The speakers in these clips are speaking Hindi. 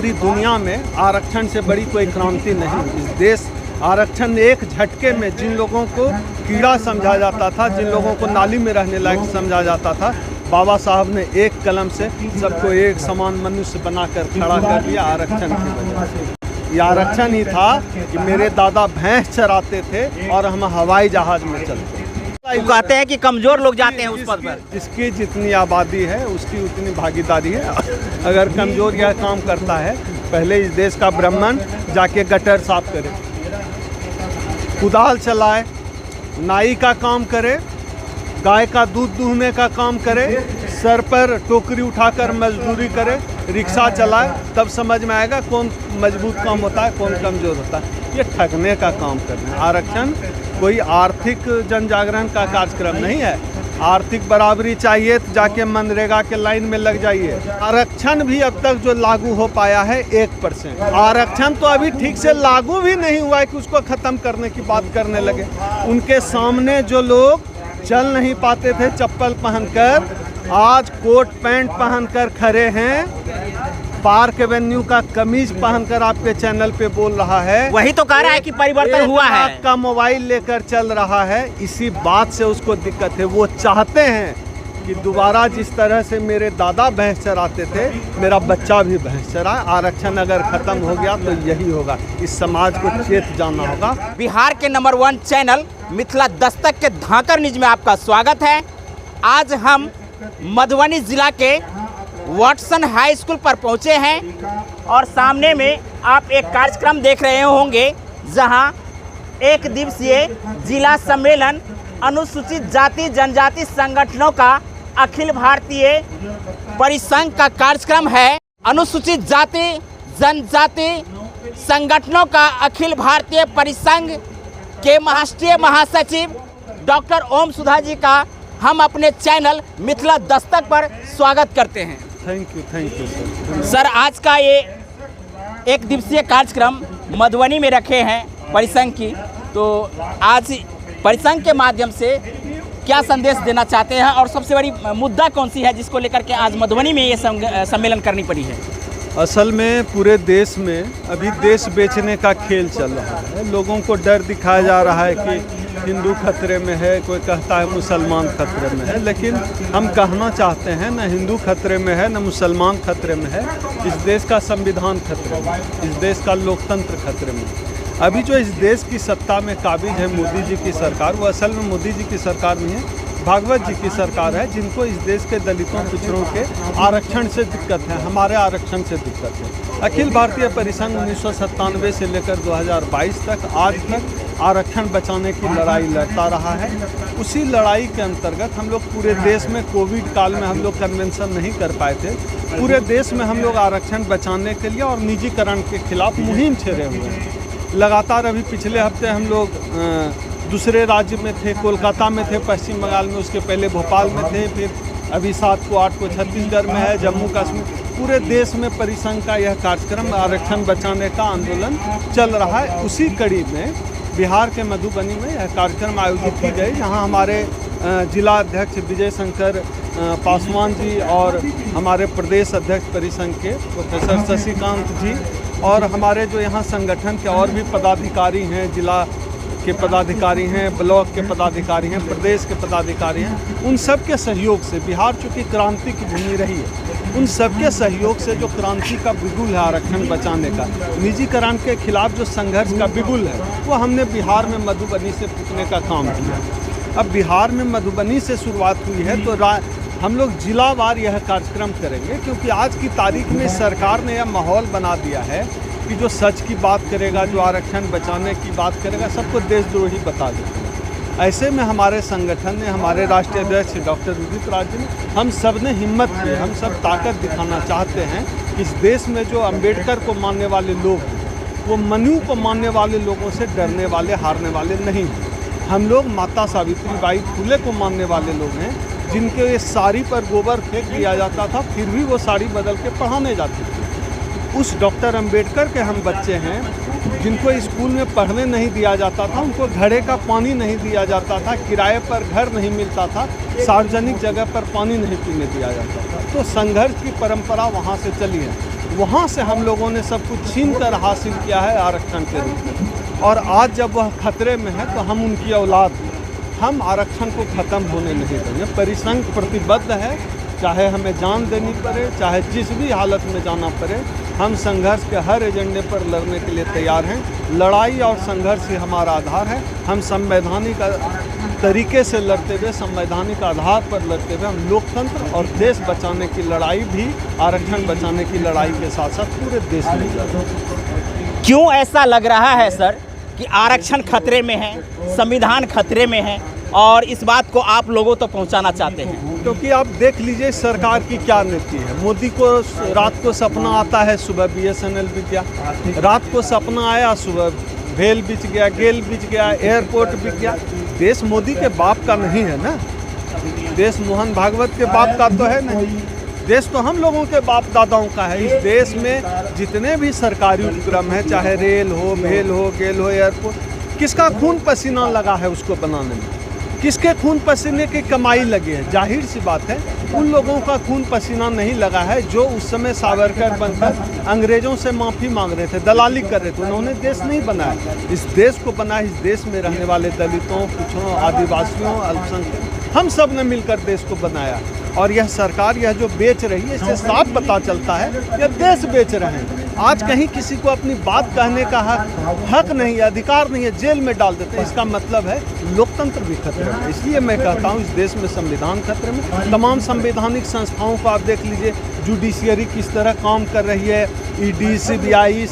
पूरी दुनिया में आरक्षण से बड़ी कोई क्रांति नहीं। इस देश आरक्षण एक झटके में जिन लोगों को कीड़ा समझा जाता था, जिन लोगों को नाली में रहने लायक समझा जाता था, बाबा साहब ने एक कलम से सबको एक समान मनुष्य बनाकर खड़ा कर दिया आरक्षण की वजह से। ये आरक्षण ही था कि मेरे दादा भैंस चराते थे और हम हवाई जहाज में चलते। वो कहते हैं कि कमजोर लोग जाते हैं उस पद पर। जिसकी जितनी आबादी है उसकी उतनी भागीदारी है। अगर कमजोर यह काम करता है, पहले इस देश का ब्राह्मण जाके गटर साफ करे, कुदाल चलाए, नाई का काम करे, गाय का दूध दूहने का काम करे, सर पर टोकरी उठाकर मजदूरी करे, रिक्शा चलाए, तब समझ में आएगा कौन मजबूत काम होता है, कौन कमजोर होता है। ये ठगने का काम करना है। आरक्षण कोई आर्थिक जन जागरण का कार्यक्रम नहीं है। आर्थिक बराबरी चाहिए तो जाके मनरेगा के लाइन में लग जाइए। आरक्षण भी अब तक जो लागू हो पाया है 1%। आरक्षण तो अभी ठीक से लागू भी नहीं हुआ है कि उसको ख़त्म करने की बात करने लगे। उनके सामने जो लोग चल नहीं पाते थे चप्पल पहनकर, आज कोट पैंट पहनकर खड़े हैं। पार्क एवेन्यू का कमीज पहनकर आपके चैनल पे बोल रहा है। वही तो कह रहा है कि परिवर्तन हुआ है। का मोबाइल लेकर चल रहा है। इसी बात से उसको दिक्कत है। वो चाहते हैं कि दोबारा जिस तरह से मेरे दादा भैंस चराते थे, मेरा बच्चा भी भैंस चराए। आरक्षण अगर खत्म हो गया तो यही होगा। इस समाज को चेत जाना होगा। बिहार के नंबर 1 चैनल मिथिला दस्तक के धाकर न्यूज में आपका स्वागत है। आज हम मधुबनी जिला के वाटसन हाई स्कूल पर पहुंचे हैं और सामने में आप एक कार्यक्रम देख रहे होंगे जहां एक दिवसीय जिला सम्मेलन अनुसूचित जाति जनजाति संगठनों का अखिल भारतीय परिसंघ का कार्यक्रम है। अनुसूचित जाति जनजाति संगठनों का अखिल भारतीय परिसंघ के राष्ट्रीय महासचिव डॉक्टर ओम सुधा जी का हम अपने चैनल मिथिला दस्तक पर स्वागत करते हैं। Thank you sir. सर, आज का ये एक दिवसीय कार्यक्रम मधुबनी में रखे हैं परिसंघ की, तो आज परिसंघ के माध्यम से क्या संदेश देना चाहते हैं और सबसे बड़ी मुद्दा कौन सी है जिसको लेकर के आज मधुबनी में ये सम्मेलन करनी पड़ी है? असल में पूरे देश में अभी देश बेचने का खेल चल रहा है। लोगों को डर दिखाया जा रहा है कि हिंदू खतरे में है, कोई कहता है मुसलमान खतरे में है। लेकिन हम कहना चाहते हैं न हिंदू खतरे में है न मुसलमान खतरे में है। इस देश का संविधान खतरे में, इस देश का लोकतंत्र खतरे में। अभी जो इस देश की सत्ता में काबिज है मोदी जी की सरकार, वो असल में मोदी जी की सरकार नहीं है, भागवत जी की सरकार है, जिनको इस देश के दलितों पिछड़ों के आरक्षण से दिक्कत है, हमारे आरक्षण से दिक्कत है। अखिल भारतीय परिसंघ 1997 से लेकर 2022 तक आज तक आरक्षण बचाने की लड़ाई लड़ता रहा है। उसी लड़ाई के अंतर्गत हम लोग पूरे देश में कोविड काल में हम लोग कन्वेंशन नहीं कर पाए थे। पूरे देश में हम लोग आरक्षण बचाने के लिए और निजीकरण के खिलाफ मुहिम छेड़े हुए हैं। लगातार अभी पिछले हफ्ते हम लोग दूसरे राज्य में थे, कोलकाता में थे, पश्चिम बंगाल में, उसके पहले भोपाल में थे, फिर अभी 7 को 8 को छत्तीसगढ़ में है, जम्मू कश्मीर। पूरे देश में परिसंघ का यह कार्यक्रम आरक्षण बचाने का आंदोलन चल रहा है। उसी कड़ी में बिहार के मधुबनी में यह कार्यक्रम आयोजित की गई, जहां हमारे जिला अध्यक्ष विजय शंकर पासवान जी और हमारे प्रदेश अध्यक्ष परिसंघ के प्रोफेसर शशिकांत जी और हमारे जो यहाँ संगठन के और भी पदाधिकारी हैं, जिला के पदाधिकारी हैं, ब्लॉक के पदाधिकारी हैं, प्रदेश के पदाधिकारी हैं, उन सब के सहयोग से, बिहार चूँकि क्रांति की भूमि रही है, उन सब के सहयोग से जो क्रांति का बिगुल है आरक्षण बचाने का, निजीकरण के खिलाफ जो संघर्ष का बिगुल है, वो हमने बिहार में मधुबनी से फूंकने का काम किया। अब बिहार में मधुबनी से शुरुआत हुई है तो हम लोग जिलावार यह कार्यक्रम करेंगे, क्योंकि आज की तारीख में सरकार ने यह माहौल बना दिया है कि जो सच की बात करेगा, जो आरक्षण बचाने की बात करेगा, सबको देशद्रोही बता देगा। ऐसे में हमारे संगठन ने, हमारे राष्ट्रीय अध्यक्ष डॉक्टर उदित राज ने, हम सब ने हिम्मत की, हम सब ताकत दिखाना चाहते हैं कि इस देश में जो अंबेडकर को मानने वाले लोग हैं, वो मनु को मानने वाले लोगों से डरने वाले, हारने वाले नहीं हैं। हम लोग माता सावित्रीबाई फुले को मानने वाले लोग हैं, जिनके साड़ी पर गोबर फेंक दिया जाता था, फिर भी वो साड़ी बदल के पढ़ाने जाते थे। उस डॉक्टर अंबेडकर के हम बच्चे हैं जिनको स्कूल में पढ़ने नहीं दिया जाता था, उनको घड़े का पानी नहीं दिया जाता था, किराए पर घर नहीं मिलता था, सार्वजनिक जगह पर पानी नहीं पीने दिया जाता था। तो संघर्ष की परंपरा वहाँ से चली है। वहाँ से हम लोगों ने सब कुछ छीन कर हासिल किया है आरक्षण के रूप में। और आज जब वह खतरे में है तो हम उनकी औलाद, हम आरक्षण को ख़त्म होने नहीं देंगे। परिसंघ प्रतिबद्ध है, चाहे हमें जान देनी पड़े, चाहे जिस भी हालत में जाना पड़े, हम संघर्ष के हर एजेंडे पर लड़ने के लिए तैयार हैं। लड़ाई और संघर्ष ही हमारा आधार है। हम संवैधानिक तरीके से लड़ते हुए, संवैधानिक आधार पर लड़ते हुए, हम लोकतंत्र और देश बचाने की लड़ाई भी, आरक्षण बचाने की लड़ाई के साथ साथ पूरे देश में लड़ रहे हैं। क्यों ऐसा लग रहा है सर कि आरक्षण खतरे में है, संविधान खतरे में है, और इस बात को आप लोगों तक पहुंचाना चाहते हैं? क्योंकि आप देख लीजिए सरकार की क्या नीति है। मोदी को रात को सपना आता है, सुबह BSNL बिक गया, रात को सपना आया, सुबह भेल बिक गया, गेल बिक गया, एयरपोर्ट बिक गया। देश मोदी के बाप का नहीं है ना, देश मोहन भागवत के बाप का तो है नहीं, देश तो हम लोगों के बाप दादाओं का है। इस देश में जितने भी सरकारी उपक्रम हैं, चाहे रेल हो, भेल हो, गेल हो, एयरपोर्ट, किसका खून पसीना लगा है उसको बनाने में, किसके खून पसीने की कमाई लगी है? जाहिर सी बात है उन लोगों का खून पसीना नहीं लगा है जो उस समय सावरकर बनकर अंग्रेजों से माफ़ी मांग रहे थे, दलाली कर रहे थे। उन्होंने देश नहीं बनाया, इस देश को बनाया। इस देश में रहने वाले दलितों, पिछड़ों, आदिवासियों, अल्पसंख्यक, हम सब ने मिलकर देश को बनाया। और यह सरकार यह जो बेच रही है, इससे साफ पता चलता है यह देश बेच रहे हैं। आज कहीं किसी को अपनी बात कहने का हक नहीं है, अधिकार नहीं है, जेल में डाल देते हैं। इसका मतलब है लोकतंत्र भी खतरे में। इसलिए मैं कहता हूँ इस देश में संविधान खतरे में। तमाम संवैधानिक संस्थाओं को आप देख लीजिए, जुडिशियरी किस तरह काम कर रही है, ED, CBI,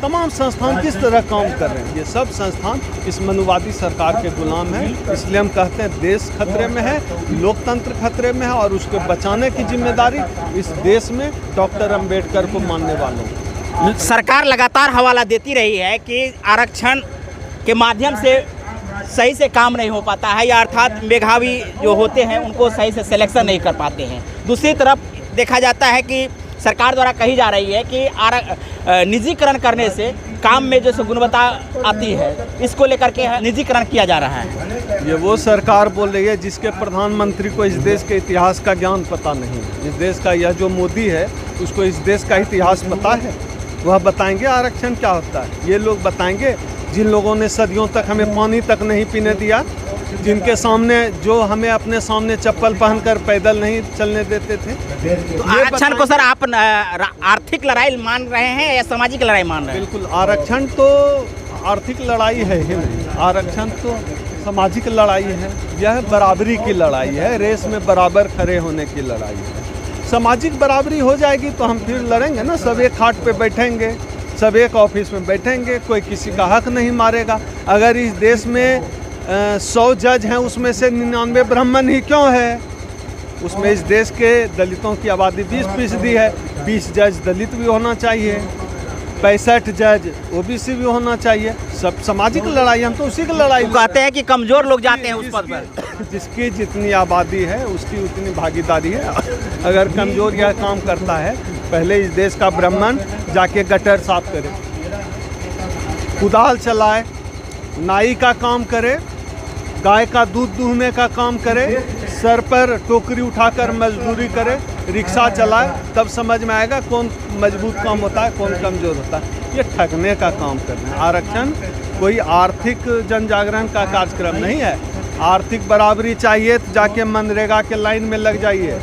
तमाम संस्थान किस तरह काम कर रहे हैं। ये सब संस्थान इस मनुवादी सरकार के गुलाम हैं। इसलिए हम कहते हैं देश खतरे में है, लोकतंत्र खतरे में है, और उसको बचाने की जिम्मेदारी इस देश में डॉक्टर अम्बेडकर को मानने वालों को। सरकार लगातार हवाला देती रही है कि आरक्षण के माध्यम से सही से काम नहीं हो पाता है, या अर्थात मेधावी जो होते हैं उनको सही से सिलेक्शन नहीं कर पाते हैं। दूसरी तरफ देखा जाता है कि सरकार द्वारा कही जा रही है कि निजीकरण करने से काम में जो गुणवत्ता आती है, इसको लेकर के निजीकरण किया जा रहा है। ये वो सरकार बोल रही है जिसके प्रधानमंत्री को इस देश के इतिहास का ज्ञान पता नहीं है। इस देश का यह जो मोदी है उसको इस देश का इतिहास पता है, वह बताएंगे आरक्षण क्या होता है। ये लोग बताएंगे जिन लोगों ने सदियों तक हमें पानी तक नहीं पीने दिया, जिनके सामने, जो हमें अपने सामने चप्पल पहनकर पैदल नहीं चलने देते थे। तो आरक्षण को सर आप आर्थिक लड़ाई मान रहे हैं या सामाजिक लड़ाई मान रहे हैं? बिल्कुल, आरक्षण तो आर्थिक लड़ाई है ही नहीं, आरक्षण तो सामाजिक लड़ाई है। यह बराबरी की लड़ाई है, रेस में बराबर खड़े होने की लड़ाई है। सामाजिक बराबरी हो जाएगी तो हम फिर लड़ेंगे ना, सब एक खाट पे बैठेंगे, सब एक ऑफिस में बैठेंगे, कोई किसी का हक नहीं मारेगा। अगर इस देश में 100 जज हैं, उसमें से 99 ब्राह्मण ही क्यों है? उसमें इस देश के दलितों की आबादी 20% है, 20 जज दलित भी होना चाहिए, 65 जज OBC भी होना चाहिए। सब सामाजिक लड़ाई, हम तो उसी की लड़ाई कहते हैं कि कमजोर लोग जाते हैं उस पद पर। जिसकी जितनी आबादी है उसकी उतनी भागीदारी है। अगर कमजोर यह काम करता है, पहले इस देश का ब्राह्मण जाके गटर साफ करे, कुदाल चलाए, नाई का काम करे, गाय का दूध दूहने का काम करे, सर पर टोकरी उठाकर मजदूरी करे, रिक्शा चलाए, तब समझ में आएगा कौन मजबूत काम होता है, कौन कमजोर होता है। ये ठगने का काम करना है। आरक्षण कोई आर्थिक जन जागरण का कार्यक्रम नहीं है। आर्थिक बराबरी चाहिए तो जाके मनरेगा के लाइन में लग जाइए।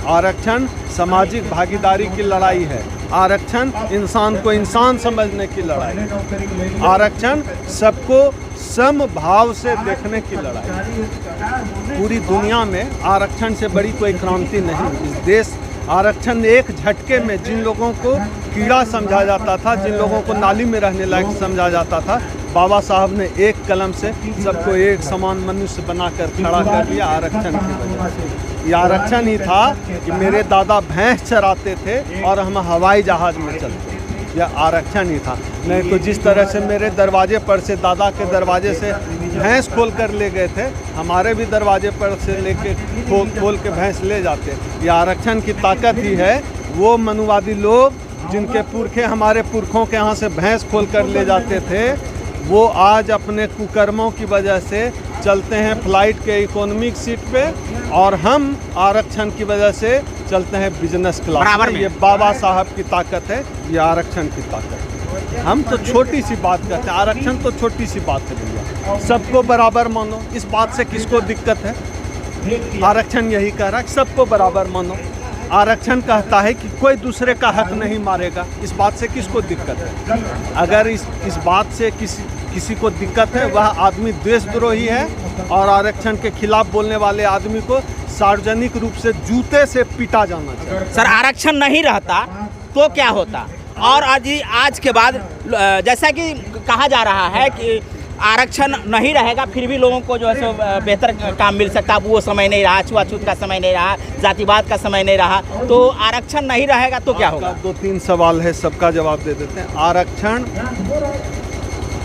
आरक्षण सामाजिक भागीदारी की लड़ाई है। आरक्षण इंसान को इंसान समझने की लड़ाई है। आरक्षण सबको समभाव से देखने की लड़ाई। पूरी दुनिया में आरक्षण से बड़ी कोई क्रांति नहीं। इस देश आरक्षण एक झटके में जिन लोगों को कीड़ा समझा जाता था, जिन लोगों को नाली में रहने लायक समझा जाता था, बाबा साहब ने एक कलम से सबको एक समान मनुष्य बनाकर खड़ा कर दिया आरक्षण की वजह से। ये आरक्षण ही था कि मेरे दादा भैंस चराते थे और हम हवाई जहाज में चलते। यह आरक्षण ही था। नहीं तो जिस तरह से मेरे दरवाजे पर से, दादा के दरवाजे से भैंस खोल कर ले गए थे, हमारे भी दरवाजे पर से लेके खोल के भैंस ले जाते। यह आरक्षण की ताकत ही है। वो मनुवादी लोग जिनके पुरखे हमारे पुरखों के यहाँ से भैंस खोल कर ले जाते थे, वो आज अपने कुकर्मों की वजह से चलते हैं फ्लाइट के इकोनॉमिक सीट पे, और हम आरक्षण की वजह से चलते हैं बिजनेस क्लास बराबर में। में। ये बाबा साहब की ताकत है, ये आरक्षण की ताकत है। हम तो छोटी सी बात कहते हैं, आरक्षण तो छोटी सी बात है भैया, सबको बराबर मानो। इस बात से किसको दिक्कत है? आरक्षण यही कह रहा है सबको बराबर मानो। आरक्षण कहता है कि कोई दूसरे का हक नहीं मारेगा। इस बात से किसको दिक्कत है? अगर इस बात से किसी को दिक्कत है, वह आदमी देशद्रोही है और आरक्षण के खिलाफ बोलने वाले आदमी को सार्वजनिक रूप से जूते से पीटा जाना चाहिए। सर, आरक्षण नहीं रहता तो क्या होता? और आज के बाद जैसा कि कहा जा रहा है कि आरक्षण नहीं रहेगा फिर भी लोगों को जो है सो बेहतर काम मिल सकता। अब वो समय नहीं रहा, छुआछूत का समय नहीं रहा, जातिवाद का समय नहीं रहा, तो आरक्षण नहीं रहेगा तो क्या होगा? 2-3 सवाल है, सबका जवाब दे देते हैं। आरक्षण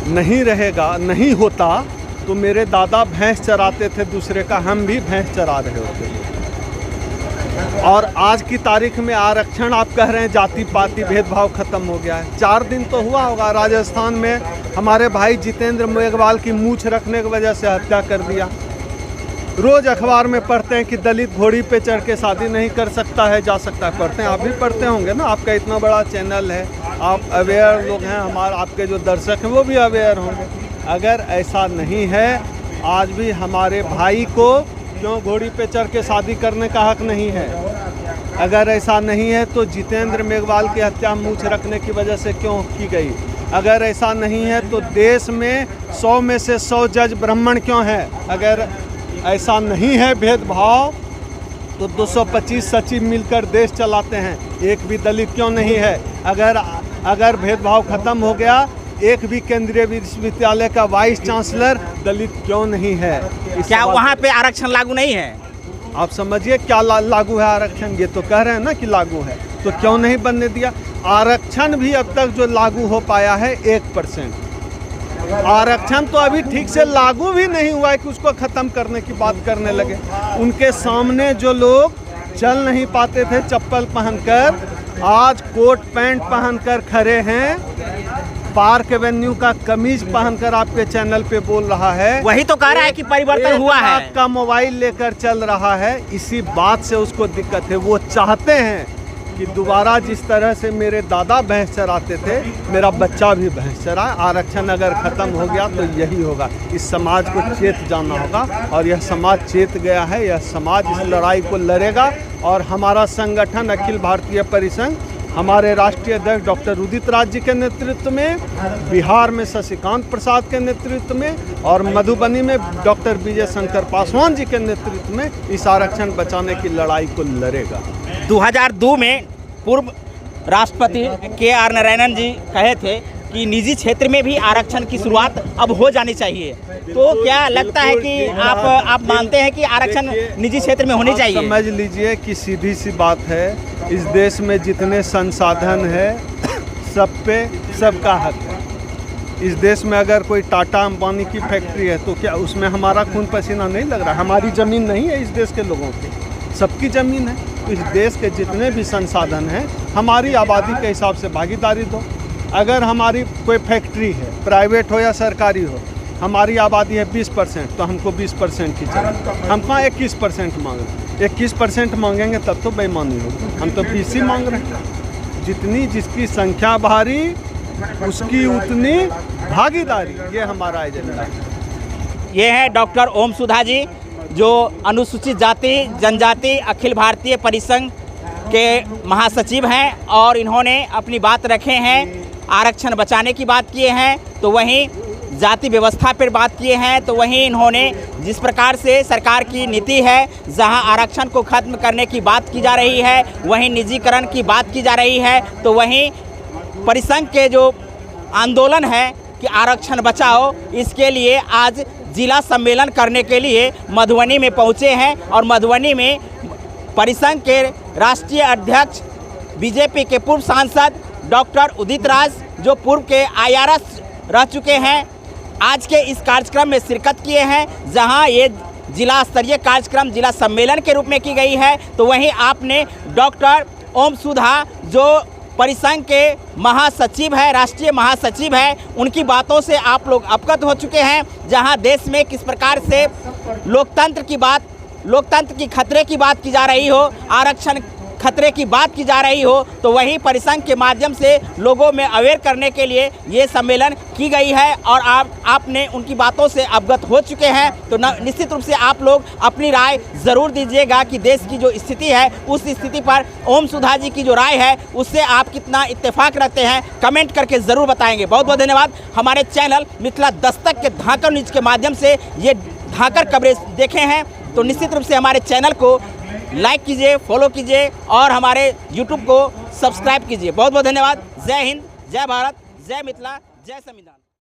नहीं रहेगा, नहीं होता तो मेरे दादा भैंस चराते थे दूसरे का, हम भी भैंस चरा रहे होते। और आज की तारीख में आरक्षण आप कह रहे हैं जाति पाति भेदभाव खत्म हो गया है। 4 दिन तो हुआ होगा, राजस्थान में हमारे भाई जितेंद्र मेघवाल की मूछ रखने की वजह से हत्या कर दिया। रोज अखबार में पढ़ते हैं कि दलित घोड़ी पे चढ़ के शादी नहीं कर सकता है, जा सकता है। पढ़ते हैं, आप भी पढ़ते होंगे ना, आपका इतना बड़ा चैनल है, आप अवेयर लोग हैं। आपके जो दर्शक हैं वो भी अवेयर होंगे। अगर ऐसा नहीं है, आज भी हमारे भाई को क्यों घोड़ी पे चढ़ के शादी करने का हक नहीं है? अगर ऐसा नहीं है तो जितेंद्र मेघवाल की हत्या मूछ रखने की वजह से क्यों की गई? अगर ऐसा नहीं है तो देश में 100 में से 100 जज ब्राह्मण क्यों है? अगर ऐसा नहीं है भेदभाव तो 225 सचिव मिलकर देश चलाते हैं, एक भी दलित क्यों नहीं है? अगर भेदभाव खत्म हो गया, एक भी केंद्रीय विश्वविद्यालय का वाइस चांसलर दलित क्यों नहीं है? क्या वहाँ पे आरक्षण लागू नहीं है? आप समझिए क्या लागू है आरक्षण? ये तो कह रहे हैं ना कि लागू है, तो क्यों नहीं बनने दिया? आरक्षण भी अब तक जो लागू हो पाया है 1%। आरक्षण तो अभी ठीक से लागू भी नहीं हुआ है कि उसको ख़त्म करने की बात करने लगे। उनके सामने जो लोग चल नहीं पाते थे चप्पल पहनकर, आज कोट पैंट पहनकर खड़े हैं, पार्क एवेन्यू का कमीज पहनकर आपके चैनल पे बोल रहा है। वही तो कह रहा है कि परिवर्तन हुआ है। का मोबाइल लेकर चल रहा है, इसी बात से उसको दिक्कत है। वो चाहते हैं कि दोबारा जिस तरह से मेरे दादा भैंस चराते थे, मेरा बच्चा भी भैंस चराए। आरक्षण अगर ख़त्म हो गया तो यही होगा। इस समाज को चेत जाना होगा और यह समाज चेत गया है। यह समाज इस लड़ाई को लड़ेगा और हमारा संगठन अखिल भारतीय परिसंघ, हमारे राष्ट्रीय अध्यक्ष डॉक्टर उदित राज जी के नेतृत्व में, बिहार में शशिकांत प्रसाद के नेतृत्व में और मधुबनी में डॉक्टर विजय शंकर पासवान जी के नेतृत्व में इस आरक्षण बचाने की लड़ाई को लड़ेगा। 2002 में पूर्व राष्ट्रपति KR नारायणन जी कहे थे कि निजी क्षेत्र में भी आरक्षण की शुरुआत अब हो जानी चाहिए। तो क्या लगता है कि आप मानते हैं कि आरक्षण निजी क्षेत्र में होनी चाहिए? समझ लीजिए कि सीधी सी बात है, इस देश में जितने संसाधन है सब पे सबका हक है। इस देश में अगर कोई टाटा अंबानी की फैक्ट्री है तो क्या उसमें हमारा खून पसीना नहीं लग रहा? हमारी ज़मीन नहीं है इस देश के लोगों की, सबकी ज़मीन है। तो इस देश के जितने भी संसाधन हैं हमारी आबादी के हिसाब से भागीदारी दो। अगर हमारी कोई फैक्ट्री है, प्राइवेट हो या सरकारी हो, हमारी आबादी है 20%, तो हमको 20% ही चाहिए। हम कहाँ 21% मांग रहे हैं? 21% मांगेंगे तब तो बेईमानी होगी। हम तो 20 ही मांग रहे हैं। जितनी जिसकी संख्या भारी उसकी उतनी भागीदारी, ये हमारा एजेंडा है। ये है डॉक्टर ओम सुधा जी, जो अनुसूचित जाति जनजाति अखिल भारतीय परिसंघ के महासचिव हैं और इन्होंने अपनी बात रखे हैं। आरक्षण बचाने की बात किए हैं, तो वहीं जाति व्यवस्था पर बात किए हैं, तो वहीं इन्होंने जिस प्रकार से सरकार की नीति है, जहां आरक्षण को खत्म करने की बात की जा रही है, वहीं निजीकरण की बात की जा रही है, तो वहीं परिसंघ के जो आंदोलन है कि आरक्षण बचाओ, इसके लिए आज जिला सम्मेलन करने के लिए मधुबनी में पहुंचे हैं। और मधुबनी में परिसंघ के राष्ट्रीय अध्यक्ष बीजेपी के पूर्व सांसद डॉक्टर उदित राज, जो पूर्व के IRS रह चुके हैं, आज के इस कार्यक्रम में शिरकत किए हैं, जहां ये जिला स्तरीय कार्यक्रम जिला सम्मेलन के रूप में की गई है। तो वहीं आपने डॉक्टर ओम सुधा, जो परिसंघ के महासचिव है, राष्ट्रीय महासचिव है, उनकी बातों से आप लोग अवगत हो चुके हैं, जहां देश में किस प्रकार से लोकतंत्र की खतरे की बात की जा रही हो, आरक्षण खतरे की बात की जा रही हो तो वही परिसंघ के माध्यम से लोगों में अवेयर करने के लिए ये सम्मेलन की गई है और आपने उनकी बातों से अवगत हो चुके हैं। तो निश्चित रूप से आप लोग अपनी राय ज़रूर दीजिएगा कि देश की जो स्थिति है उस स्थिति पर ओम सुधा जी की जो राय है उससे आप कितना इत्तेफाक रखते हैं, कमेंट करके ज़रूर बताएंगे। बहुत बहुत धन्यवाद। हमारे चैनल मिथिला दस्तक के धाकड़ न्यूज़ के माध्यम से ये धाकड़ कवरेज देखे हैं तो निश्चित रूप से हमारे चैनल को लाइक कीजिए, फॉलो कीजिए और हमारे यूट्यूब को सब्सक्राइब कीजिए। बहुत बहुत धन्यवाद। जय हिंद, जय भारत, जय मिथिला, जय संविधान।